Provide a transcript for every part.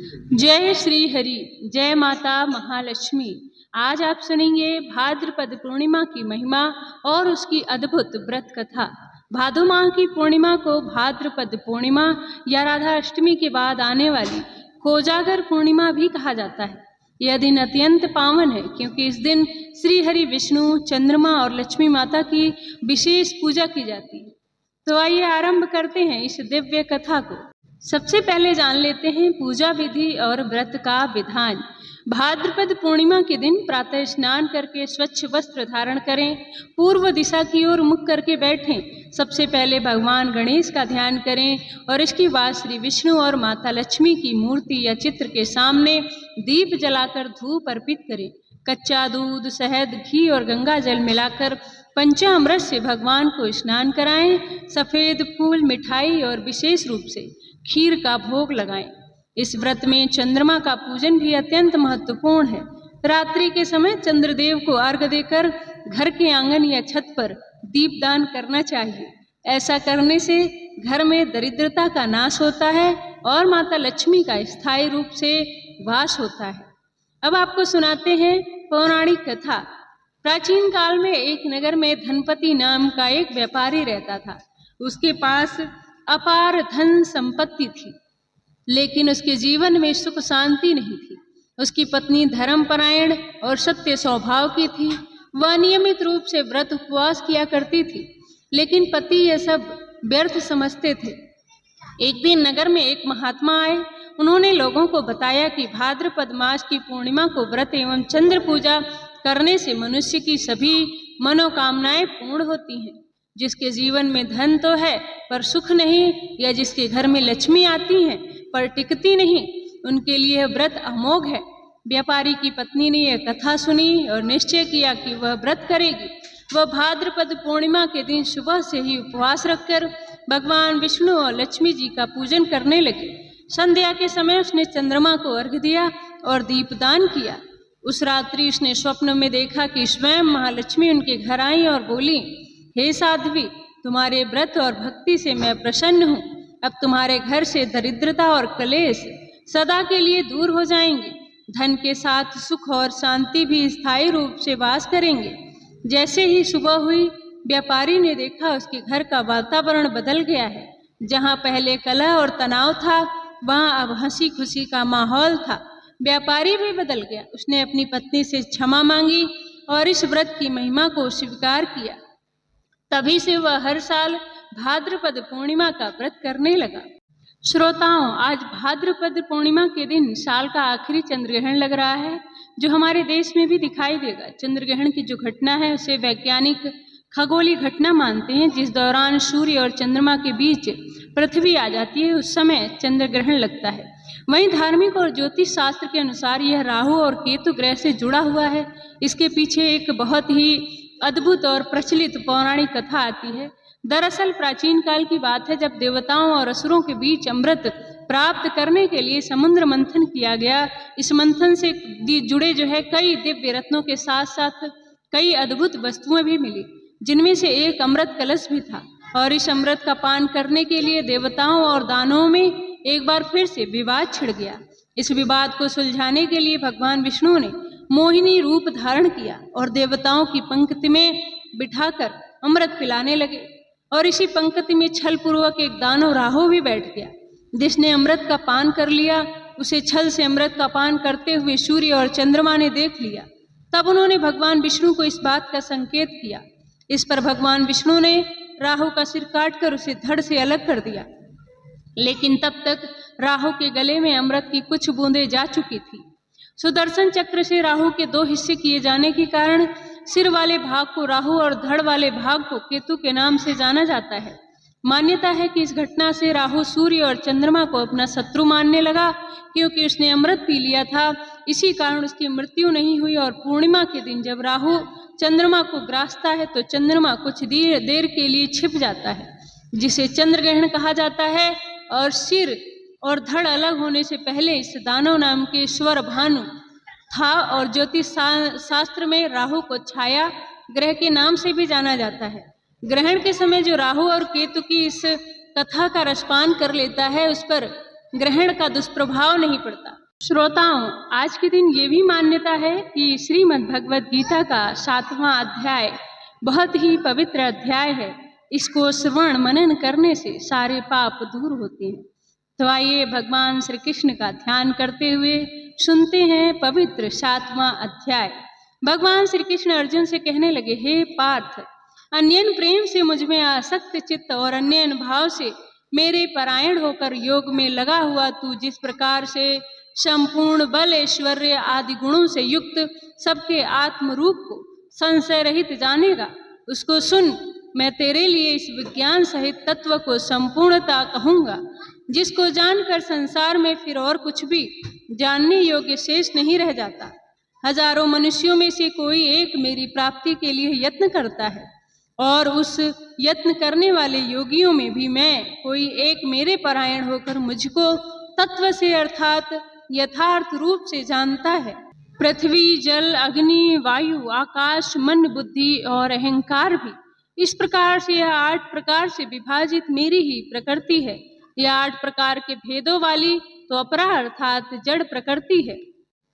जय श्री हरि, जय माता महालक्ष्मी। आज आप सुनेंगे भाद्रपद पूर्णिमा की महिमा और उसकी अद्भुत व्रत कथा। भादो माह की पूर्णिमा को भाद्रपद पूर्णिमा या राधा अष्टमी के बाद आने वाली कोजागर पूर्णिमा भी कहा जाता है। यह दिन अत्यंत पावन है क्योंकि इस दिन श्री हरि, विष्णु, चंद्रमा और लक्ष्मी माता की विशेष पूजा की जाती है। तो आइए आरंभ करते हैं इस दिव्य कथा को। सबसे पहले जान लेते हैं पूजा विधि और व्रत का विधान। भाद्रपद पूर्णिमा के दिन प्रातः स्नान करके स्वच्छ वस्त्र धारण करें, पूर्व दिशा की ओर मुख करके बैठें। सबसे पहले भगवान गणेश का ध्यान करें और इसके बाद श्री विष्णु और माता लक्ष्मी की मूर्ति या चित्र के सामने दीप जलाकर धूप अर्पित करें। कच्चा दूध, शहद, घी और गंगा जल मिलाकर पंचामृत से भगवान को स्नान कराएं। सफेद फूल, मिठाई और विशेष रूप से खीर का भोग लगाएं। इस व्रत में चंद्रमा का पूजन भी अत्यंत महत्वपूर्ण है। रात्रि के समय चंद्रदेव को अर्घ्य देकर घर के आंगन या छत पर दीपदान करना चाहिए। ऐसा करने से घर में दरिद्रता का नाश होता है और माता लक्ष्मी का स्थायी रूप से वास होता है। अब आपको सुनाते हैं पौराणिक कथा। प्राचीन काल में एक नगर में धनपति नाम का एक व्यापारी रहता था। उसके पास अपार धन संपत्ति थी, लेकिन उसके जीवन में सुख शांति नहीं थी। उसकी पत्नी धर्मपरायण और सत्य स्वभाव की थी। वह नियमित रूप से व्रत उपवास किया करती थी, लेकिन पति यह सब व्यर्थ समझते थे। एक दिन नगर में एक महात्मा आए। उन्होंने लोगों को बताया कि भाद्रपद मास की पूर्णिमा को व्रत एवं चंद्र पूजा करने से मनुष्य की सभी मनोकामनाएं पूर्ण होती हैं। जिसके जीवन में धन तो है पर सुख नहीं, या जिसके घर में लक्ष्मी आती है पर टिकती नहीं, उनके लिए यह व्रत अमोघ है। व्यापारी की पत्नी ने यह कथा सुनी और निश्चय किया कि वह व्रत करेगी। वह भाद्रपद पूर्णिमा के दिन सुबह से ही उपवास रखकर भगवान विष्णु और लक्ष्मी जी का पूजन करने लगी। संध्या के समय उसने चंद्रमा को अर्घ्य दिया और दीपदान किया। उस रात्रि उसने स्वप्न में देखा कि स्वयं महालक्ष्मी उनके घर आई और बोली, हे साध्वी, तुम्हारे व्रत और भक्ति से मैं प्रसन्न हूँ। अब तुम्हारे घर से दरिद्रता और क्लेश सदा के लिए दूर हो जाएंगे। धन के साथ सुख और शांति भी स्थायी रूप से वास करेंगे। जैसे ही सुबह हुई, व्यापारी ने देखा उसके घर का वातावरण बदल गया है। जहाँ पहले कलह और तनाव था, वहाँ अब हंसी खुशी का माहौल था। व्यापारी भी बदल गया। उसने अपनी पत्नी से क्षमा मांगी और इस व्रत की महिमा को स्वीकार किया। तभी से वह हर साल भाद्रपद पूर्णिमा का व्रत करने लगा। श्रोताओं, आज भाद्रपद पूर्णिमा के दिन साल का आखिरी चंद्र ग्रहण लग रहा है, जो हमारे देश में भी दिखाई देगा। चंद्र ग्रहण की जो घटना है उसे वैज्ञानिक खगोलीय घटना मानते हैं। जिस दौरान सूर्य और चंद्रमा के बीच पृथ्वी आ जाती है, उस समय चंद्र ग्रहण लगता है। वहीं धार्मिक और ज्योतिष शास्त्र के अनुसार यह राहु और केतु ग्रह से जुड़ा हुआ है। इसके पीछे एक बहुत ही अद्भुत और प्रचलित पौराणिक कथा आती है। दरअसल प्राचीन काल की बात है, जब देवताओं और असुरों के बीच अमृत प्राप्त करने के लिए समुद्र मंथन किया गया। इस मंथन से जुड़े कई दिव्य रत्नों के साथ साथ कई अद्भुत वस्तुएं भी मिली, जिनमें से एक अमृत कलश भी था। और इस अमृत का पान करने के लिए देवताओं और दानवों में एक बार फिर से विवाद छिड़ गया। इस विवाद को सुलझाने के लिए भगवान विष्णु ने मोहिनी रूप धारण किया और देवताओं की पंक्ति में बिठाकर अमृत पिलाने लगे। और इसी पंक्ति में छल पूर्वक एक दानव राहु भी बैठ गया। जिसने अमृत का पान कर लिया, उसे छल से अमृत का पान करते हुए सूर्य और चंद्रमा ने देख लिया। तब उन्होंने भगवान विष्णु को इस बात का संकेत किया। इस पर भगवान विष्णु ने राहु का सिर काटकर उसे धड़ से अलग कर दिया। लेकिन तब तक राहु के गले में अमृत की कुछ बूंदें जा चुकी थी। सुदर्शन चक्र से राहु के 2 हिस्से किए जाने के कारण सिर वाले भाग को राहु और धड़ वाले भाग को केतु के नाम से जाना जाता है। मान्यता है कि इस घटना से राहु सूर्य और चंद्रमा को अपना शत्रु मानने लगा, क्योंकि उसने अमृत पी लिया था। इसी कारण उसकी मृत्यु नहीं हुई। और पूर्णिमा के दिन जब राहु चंद्रमा को ग्रासता है तो चंद्रमा कुछ देर के लिए छिप जाता है, जिसे चंद्र ग्रहण कहा जाता है। और सिर और धड़ अलग होने से पहले इस दानव नाम के स्वर भानु था। और ज्योतिष शास्त्र में राहु को छाया ग्रह के नाम से भी जाना जाता है। ग्रहण के समय जो राहु और केतु की इस कथा का रसपान कर लेता है, उस पर ग्रहण का दुष्प्रभाव नहीं पड़ता। श्रोताओं, आज के दिन ये भी मान्यता है कि श्रीमद् भगवद गीता का 7वां अध्याय बहुत ही पवित्र अध्याय है। इसको श्रवण मनन करने से सारे पाप दूर होते हैं। तो आइए भगवान श्री कृष्ण का ध्यान करते हुए सुनते हैं पवित्र 7वां अध्याय। भगवान श्री कृष्ण अर्जुन से कहने लगे, हे पार्थ, अन्यन प्रेम से मुझ में आसक्त चित्त और अन्यन भाव से मेरे परायण होकर योग में लगा हुआ तू जिस प्रकार से संपूर्ण बल ऐश्वर्य आदि गुणों से युक्त सबके आत्म रूप को संशय रहित जानेगा, उसको सुन। मैं तेरे लिए इस विज्ञान सहित तत्व को संपूर्णता कहूँगा, जिसको जानकर संसार में फिर और कुछ भी जानने योग्य शेष नहीं रह जाता। हजारों मनुष्यों में से कोई एक मेरी प्राप्ति के लिए यत्न करता है, और उस यत्न करने वाले योगियों में भी मैं कोई एक मेरे परायण होकर मुझको तत्व से अर्थात यथार्थ रूप से जानता है। पृथ्वी, जल, अग्नि, वायु, आकाश, मन, बुद्धि और अहंकार भी इस प्रकार से यह 8 प्रकार से विभाजित मेरी ही प्रकृति है। यह 8 प्रकार के भेदों वाली तो अपरा अर्थात जड़ प्रकृति है।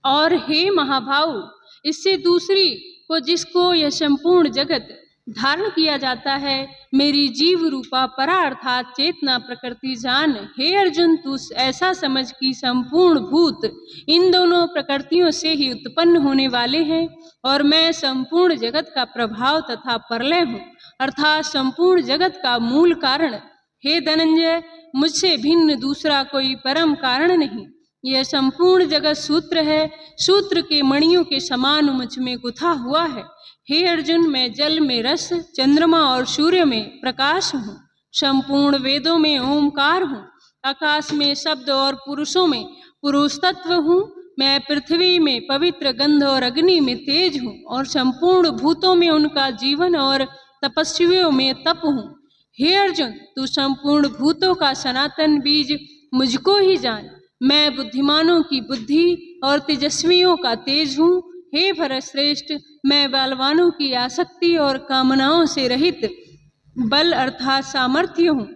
और हे महाभाव, इससे दूसरी को जिसको यह संपूर्ण जगत धारण किया जाता है, मेरी जीव रूपा परा अर्थात चेतना प्रकृति जान। हे अर्जुन, तू ऐसा समझ कि संपूर्ण भूत इन दोनों प्रकृतियों से ही उत्पन्न होने वाले हैं, और मैं संपूर्ण जगत का प्रभाव तथा प्रलय हूँ, अर्थात संपूर्ण जगत का मूल कारण। हे धनंजय, मुझसे भिन्न दूसरा कोई परम कारण नहीं। यह संपूर्ण जगत सूत्र है, सूत्र के मणियों के समान मुझ में गुथा हुआ है। हे अर्जुन, मैं जल में रस, चंद्रमा और सूर्य में प्रकाश हूँ, संपूर्ण वेदों में ओमकार हूँ, आकाश में शब्द और पुरुषों में पुरुष तत्व हूँ। मैं पृथ्वी में पवित्र गंध और अग्नि में तेज हूँ, और संपूर्ण भूतों में उनका जीवन और तपस्वियों में तप हूँ। हे अर्जुन, तू संपूर्ण भूतों का सनातन बीज मुझको ही जान। मैं बुद्धिमानों की बुद्धि और तेजस्वियों का तेज हूँ। हे भरत श्रेष्ठ, मैं बलवानों की आसक्ति और कामनाओं से रहित बल अर्थात सामर्थ्य हूँ,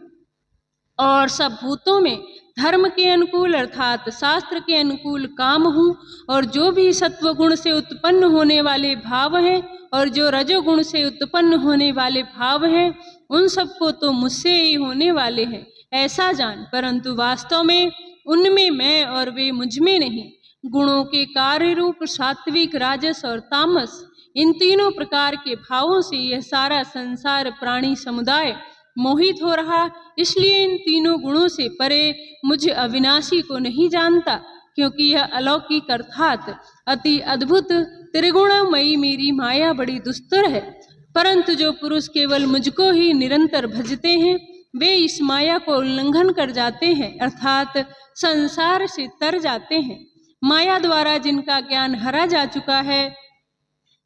और सब भूतों में धर्म के अनुकूल अर्थात शास्त्र के अनुकूल काम हूँ। और जो भी सत्व गुण से उत्पन्न होने वाले भाव हैं और जो रजोगुण से उत्पन्न होने वाले भाव हैं, उन सबको तो मुझसे ही होने वाले हैं, ऐसा जान। परंतु वास्तव में उनमें मैं और वे मुझ में नहीं। गुणों के कार्य रूप सात्विक, राजस और तामस, इन तीनों प्रकार के भावों से यह सारा संसार प्राणी समुदाय मोहित हो रहा। इसलिए इन तीनों गुणों से परे मुझ अविनाशी को नहीं जानता, क्योंकि यह अलौकिक अर्थात अति अद्भुत त्रिगुणमयी मेरी माया बड़ी दुस्तर है। परंतु जो पुरुष केवल मुझको ही निरंतर भजते हैं, वे इस माया को उल्लंघन कर जाते हैं, अर्थात संसार से तर जाते हैं। माया द्वारा जिनका ज्ञान हरा जा चुका है,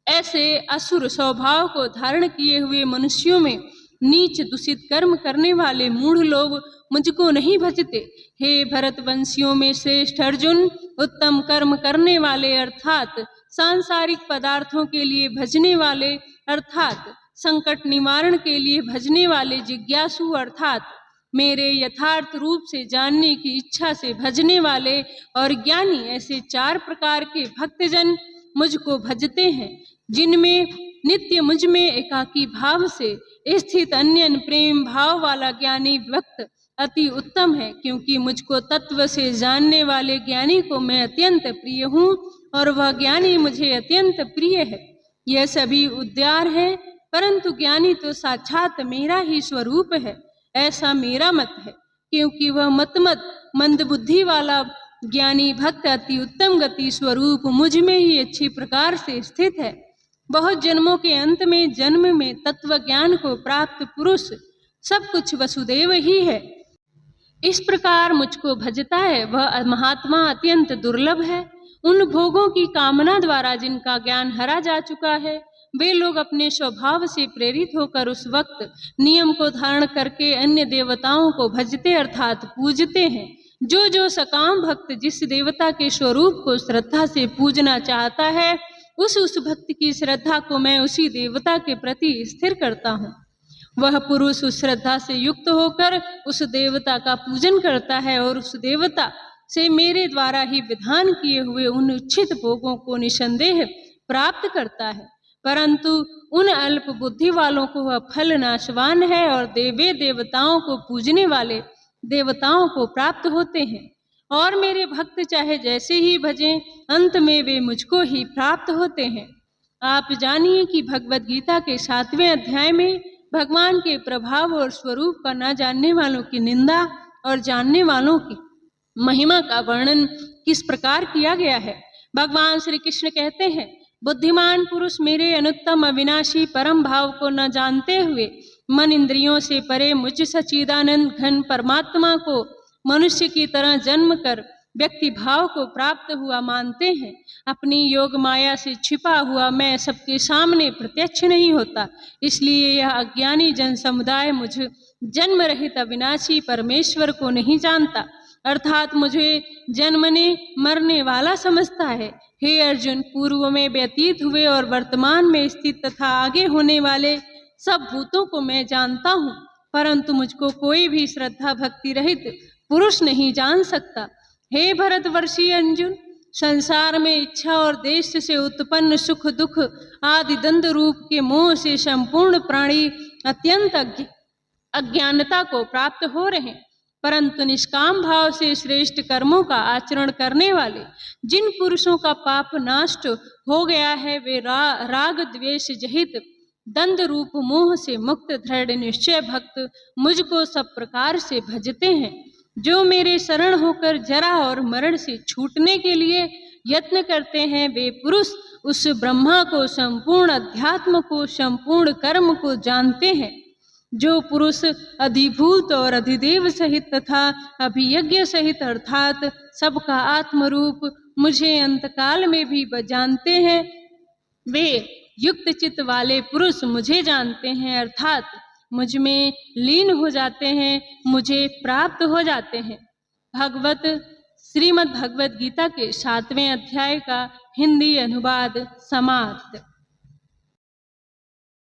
ऐसे असुर स्वभाव को धारण किए हुए मनुष्यों में नीच दूषित कर्म करने वाले मूढ़ लोग मुझको नहीं भजते। हे भरतवंशियों में श्रेष्ठ अर्जुन, उत्तम कर्म करने वाले अर्थात सांसारिक पदार्थों के लिए भजने वाले अर्थात संकट निवारण के लिए भजने वाले जिज्ञासु अर्थात मेरे यथार्थ रूप से जानने की इच्छा से भजने वाले और ज्ञानी, ऐसे 4 प्रकार के भक्तजन मुझको भजते हैं, जिनमें नित्य मुझ में एकाकी भाव से स्थित अन्यन प्रेम भाव वाला ज्ञानी भक्त अति उत्तम है। क्योंकि मुझको तत्व से जानने वाले ज्ञानी को मैं अत्यंत प्रिय हूँ, और वह ज्ञानी मुझे अत्यंत प्रिय है। यह सभी उद्गार है, परंतु ज्ञानी तो साक्षात मेरा ही स्वरूप है, ऐसा मेरा मत है। क्योंकि वह मंद बुद्धि वाला ज्ञानी भक्त अति उत्तम गति स्वरूप मुझ में ही अच्छी प्रकार से स्थित है। बहुत जन्मों के अंत में जन्म में तत्व ज्ञान को प्राप्त पुरुष सब कुछ वसुदेव ही है। इस प्रकार मुझको भजता है, वह महात्मा अत्यंत दुर्लभ है। उन भोगों की कामना द्वारा जिनका ज्ञान हरा जा चुका है, वे लोग अपने स्वभाव से प्रेरित होकर उस वक्त नियम को धारण करके अन्य देवताओं को भजते अर्थात पूजते हैं। जो सकाम भक्त जिस देवता के स्वरूप को श्रद्धा से पूजना चाहता है, उस भक्त की श्रद्धा को मैं उसी देवता के प्रति स्थिर करता हूँ। वह पुरुष उस श्रद्धा से युक्त होकर उस देवता का पूजन करता है और उस देवता से मेरे द्वारा ही विधान किए हुए उन उच्छित भोगों को निसंदेह प्राप्त करता है। परंतु उन अल्प बुद्धि वालों को वह फल नाशवान है और देवे देवताओं को पूजने वाले देवताओं को प्राप्त होते हैं। और मेरे भक्त चाहे जैसे ही भजें, अंत में वे मुझको ही प्राप्त होते हैं। आप जानिए कि भगवत गीता के 7वें अध्याय में भगवान के प्रभाव और स्वरूप का न जानने वालों की निंदा और जानने वालों की महिमा का वर्णन किस प्रकार किया गया है। भगवान श्री कृष्ण कहते हैं, बुद्धिमान पुरुष मेरे अनुत्तम अविनाशी परम भाव को न जानते हुए मन इंद्रियों से परे मुझ सच्चिदानंद घन परमात्मा को मनुष्य की तरह जन्म कर व्यक्ति भाव को प्राप्त हुआ मानते हैं। अपनी योग माया से छिपा हुआ मैं सबके सामने प्रत्यक्ष नहीं होता, इसलिए यह अज्ञानी जन समुदाय मुझ जन्म रहित अविनाशी परमेश्वर को नहीं जानता, अर्थात मुझे जन्मने मरने वाला समझता है। हे अर्जुन, पूर्व में व्यतीत हुए और वर्तमान में स्थित तथा आगे होने वाले सब भूतों को मैं जानता हूँ, परंतु मुझको कोई भी श्रद्धा भक्ति रहित पुरुष नहीं जान सकता। हे भरतवर्षी अर्जुन, संसार में इच्छा और देश से उत्पन्न सुख दुख आदि द्वंद्व रूप के मोह से संपूर्ण प्राणी अत्यंत अज्ञानता को प्राप्त हो रहे हैं, परंतु निष्काम भाव से श्रेष्ठ कर्मों का आचरण करने वाले जिन पुरुषों का पाप नष्ट हो गया है, वे राग द्वेष जहित दंड रूप मोह से मुक्त दृढ़ निश्चय भक्त मुझको सब प्रकार से भजते हैं। जो मेरे शरण होकर जरा और मरण से छूटने के लिए यत्न करते हैं, वे पुरुष उस ब्रह्मा को, संपूर्ण अध्यात्म को, संपूर्ण कर्म को जानते हैं। जो पुरुष अधिभूत और अधिदेव सहित तथा अभियज्ञ सहित अर्थात सबका आत्मरूप मुझे अंतकाल में भी जानते हैं, वे युक्त चित्त वाले पुरुष मुझे जानते हैं, अर्थात मुझ में लीन हो जाते हैं, मुझे प्राप्त हो जाते हैं। श्रीमद् भगवत गीता के 7वें अध्याय का हिंदी अनुवाद समाप्त।